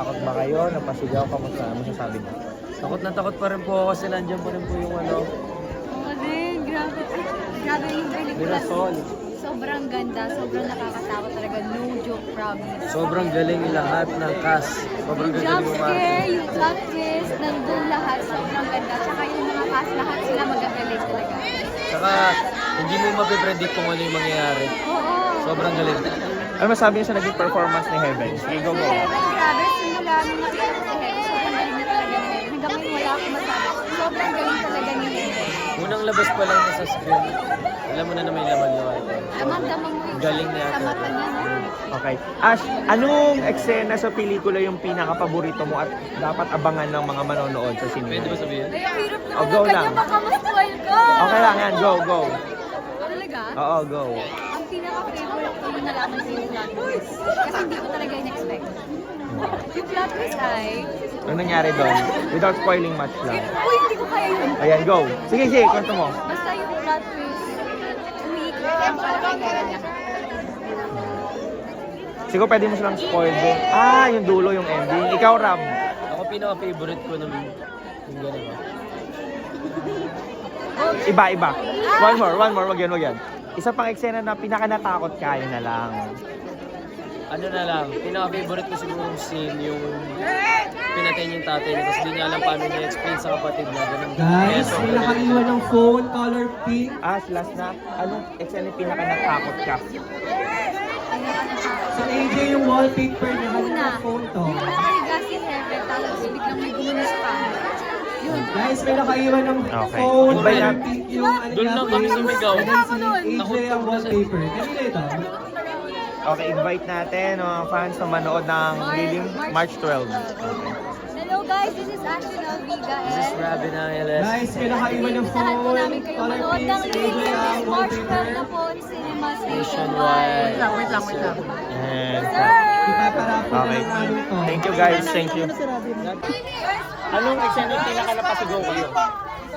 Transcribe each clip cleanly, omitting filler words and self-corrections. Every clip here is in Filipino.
Takot ba kayo? Napasigaw ka mo sa masasabi niyo? Takot na takot pa rin po ako kasi nandiyan pa rin po yung ano. Oo din, grabe. Grabe yung pelikula. Mirasol. Sobrang ganda, sobrang nakakatakot talaga. No joke, promise. Sobrang galing lahat ng cast. Sobrang Yung galing jump scare, yung plot twist, nandun lahat, sobrang ganda. Tsaka yung mga cast, lahat sila magagaling talaga. Saka hindi mo mapipredict kung ano yung mangyayari. Oo. Sobrang galing. Ano masabi niyo sa naging performance ni Heaven? Sige, go, go. Si Heaven, grabe, simula nung nakita ko si Heaven, sobrang galing na talaga ni Heaven. Hanggang ngayon wala akong masabi. Sobrang galing talaga ni Heaven. Unang labas pa lang niya sa screen, alam mo na may laman yung ate. Damang-damang mo yung Galing niya sa ate. mata niya, no? Okay. Ash, anong eksena sa pelikula yung pinaka-paborito mo at dapat abangan ng mga manonood sa Pwede cinema? ba sabihin? Ay, ang hirap Oh, naman go ng lang. kanya, baka ma-spoil ko! Okay lang yan, go, go. Talaga? Oo, go. Ang pinaka-favorite ko yung nalaman ko yung plot twist. Kasi hindi ko talaga in-expect. Yung plot twist ay... Ano nangyari doon? Without spoiling much lang. Uy, hindi ko kaya yun. Ayan, go. Sige, sige, kwento mo. Basta yung plot twist, umiikot ang kalakagaran niya. Siguro pwede mo silang spoil din. Ah, yung dulo, yung ending. Ikaw, Ram. Ako pinaka-favorite ko nung yung gano'n ba? Iba, iba. One more. Wag yan. Isa pang eksena na pinaka-natakot ka, yun na lang. Ano na lang, pinaka-favorite ko siguro yung scene, yung pinatay niya yung tatay niya, tapos di niya alam paano niya explain sa kapatid na ganun. Guys, Yes, may nakaiwan ng phone, color pink. Last na. Anong eksena yung pinaka-natakot ka? Sa AJ yung wallpaper niya, halik Una, ng phone to. yung nakahiga si Heaven, tapos biglang may gumano sa camera. Yun. Guys, may nakaiwan ng Okay. phone, Invite color na- pink yung ano Doon niya, lang kami sumigaw. and then si Takot AJ ang wallpaper. Kanina ito. Okay, invite natin mga fans na manood ng Lilim March 12. Hello guys, this is Ashley Alviga This is and... Robin Angeles. Guys, may nakaiwan ng Saan po phone, namin kayo color manood pink, ng si AJ Lilim ang this March 12 wallpaper. na po in cinemas Nationwide. nationwide. Wait lang. And, Ipaparapon na okay. lang namin to. Thank you guys, thank you. Anong eksena yung pinaka-napasigaw kayo?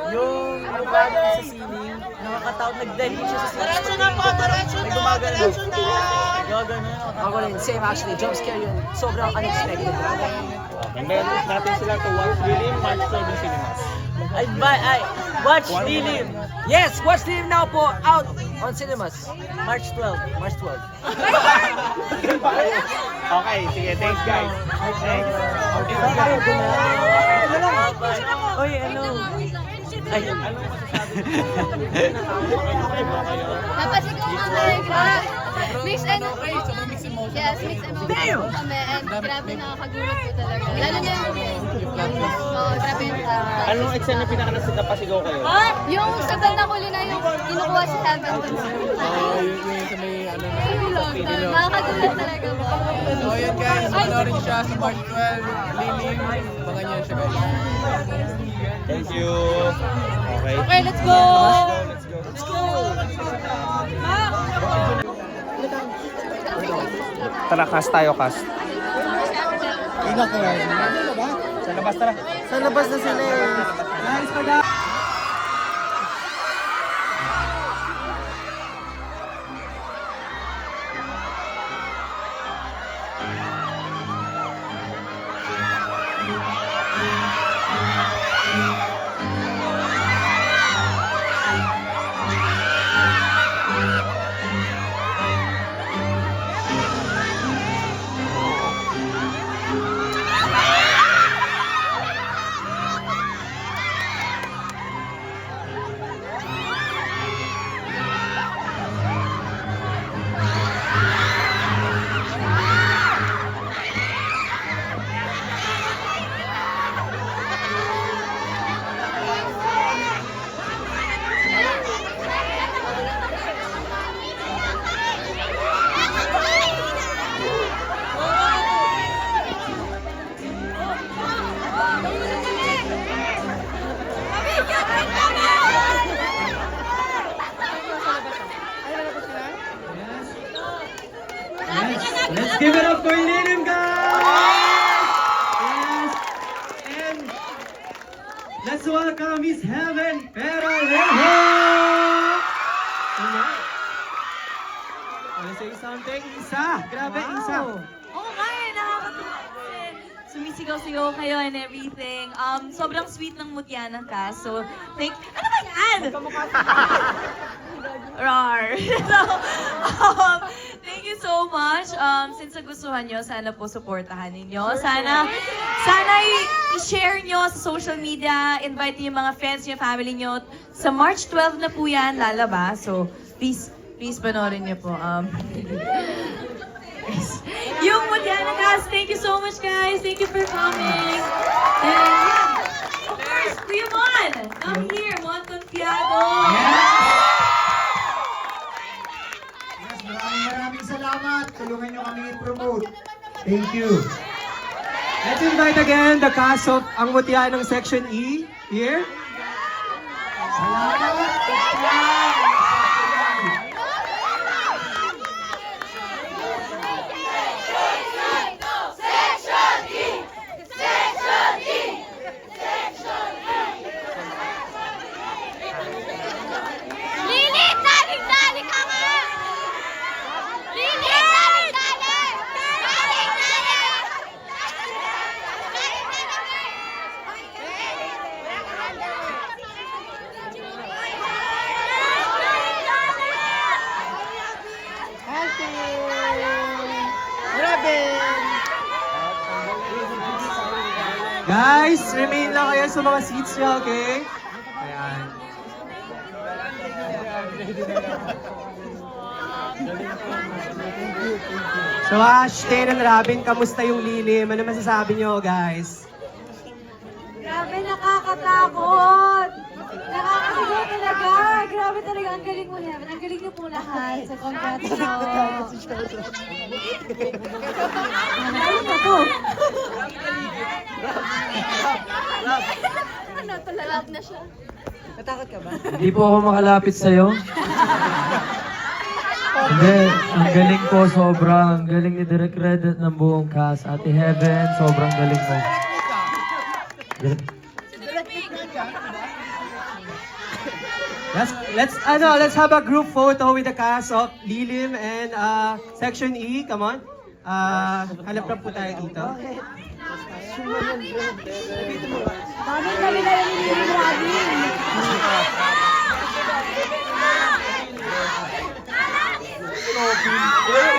Yung lugar sa ceiling, nakakatakot, nag-dive siya sa ceiling. Diretso na po, diretso na! Diretso na! Gagano. Ako rin, same actually. Jump scare yun. Sobrang unexpected. Invite natin sila to watch Lilim March 12 in cinemas. Watch Lilim! Yes! Watch Lilim now po! Out on cinemas. March 12. March 12. Okay, sige, thanks guys. Thanks. Oy, ano? Ay, Dapat ikaw nga mix and yes, mix and emotion kami and grabe nakakagulat po talaga. Lalo na grabe yung Anong eksena yung pinaka-napasigaw kayo? yung sagal na huli na yung kinukuha si Heaven dun sa Yung sa may ano na. nakakagulat talaga po. So yun guys, panoorin siya sa March 12, Lilim. Abangan niyo siya guys. Thank you. Okay. Okay, let's go! Let's go. Tara, cast tayo, cast. Sa labas, tara. Sa labas na sila eh. Guys, let's give it up for Lilim, guys! Yes! And let's welcome Miss Heaven Peralejo! Wanna say something? Isa! Grabe, Isa! Oo nga eh, nakakatuwa kasi sumisigaw-sigaw kayo and everything. Sobrang sweet ng mutya ng cast. So, ano ba yan? Rar. So, thank you so much. Since nagustuhan nyo, sana po supportahan ninyo. Sana i-share nyo sa social media, invite nyo yung mga friends nyo, family nyo. Sa March 12 na po yan, lalabas. So, please panoorin nyo po. Yung Mutiana cast, thank you so much, guys. Thank you for coming. And yeah, of course, Kuya Mon, come here, Mon Confiado. Yes, maraming salamat. Tulungan nyo kami i-promote. Thank you. Let's invite again the cast of Ang Mutya ng Section E here. Salamat. Lili, dali ka nga! Lili, dali! Guys, remain lang kayo sa mga seats nyo, okay? Ayan. So Ashton and Robin, kamusta yung lilim? Ano masasabi nyo, guys? Grabe, nakakatakot! Nakakasigaw talaga! Grabe talaga, ang galing mo, Heaven. Ang galing niyo po lahat. So, congrats po. Ano na to? Ano, talalab na siya. Hindi po ako makalapit sa'yo. Hindi, ang galing ko sobra. Ang galing ni Direk Red at ng buong cast. Ate Heaven, sobrang galing mo. Let's have a group photo with the cast of Lilim and Section E. Come on. Hanap lang po tayo dito.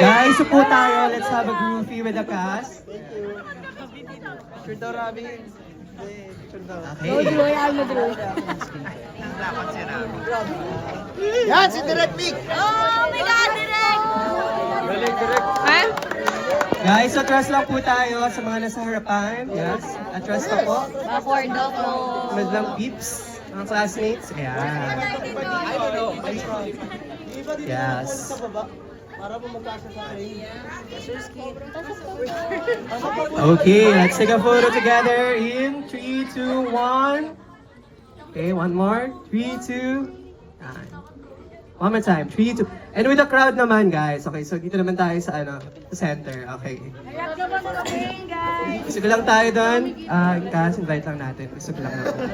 Guys, upo tayo. Let's have a groupie with the cast. Okay. Yan, si Direct Vic. Oh my God, Direk! Guys, atras lang po tayo sa mga nasa harapan. Yes, atras na po. Backward ako. Madlang peeps, mga classmates. Ayan. Yes. Okay, let's take a photo together in 3, 2, 1. Okay, one more. 3, 2. One more time. 3, 2. And with the crowd naman, guys. Okay, so dito naman tayo sa sa center. Okay. Gusto lang tayo doon. Kasi invite lang natin. Gusto lang natin.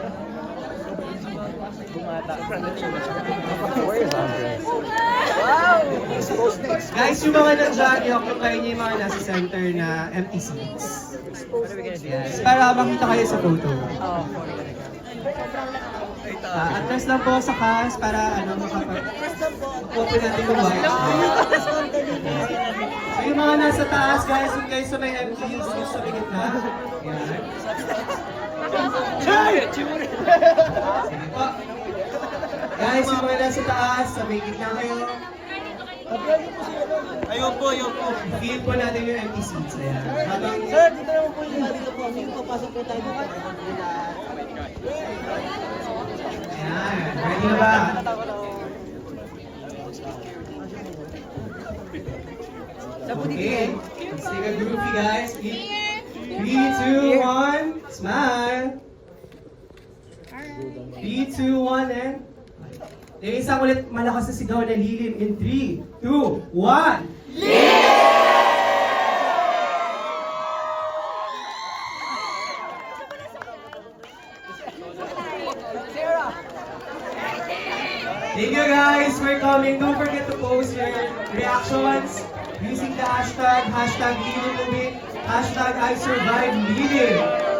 Guys, yung mga nandiyan, i-occupy niyo yung mga nasa center na empty seats. Yes, para makita kayo sa photo. Atras lang po sa cast para makapag-open natin yung white. So yung mga nasa taas, guys, yung guys sa may empty seats sa may gitna. Yan. Sige po. Guys, yung mga nasa taas, sa may gitna kayo. Ayun po. Feel po natin yung empty seats. Ayan. Sir, dito naman po yung dito po. Sige po, pasok po tayo dito. Ayan. Ready na ba? Okay. Let's take a groupie, guys. 3, 2, 1. Smile. 3, 2, 1, and... Yung isang ulit malakas na sigaw na lilim in 3, 2, 1. Thank you guys for coming. Don't forget to post your reactions using the hashtag #LilimMovie, #ISurviveLilim.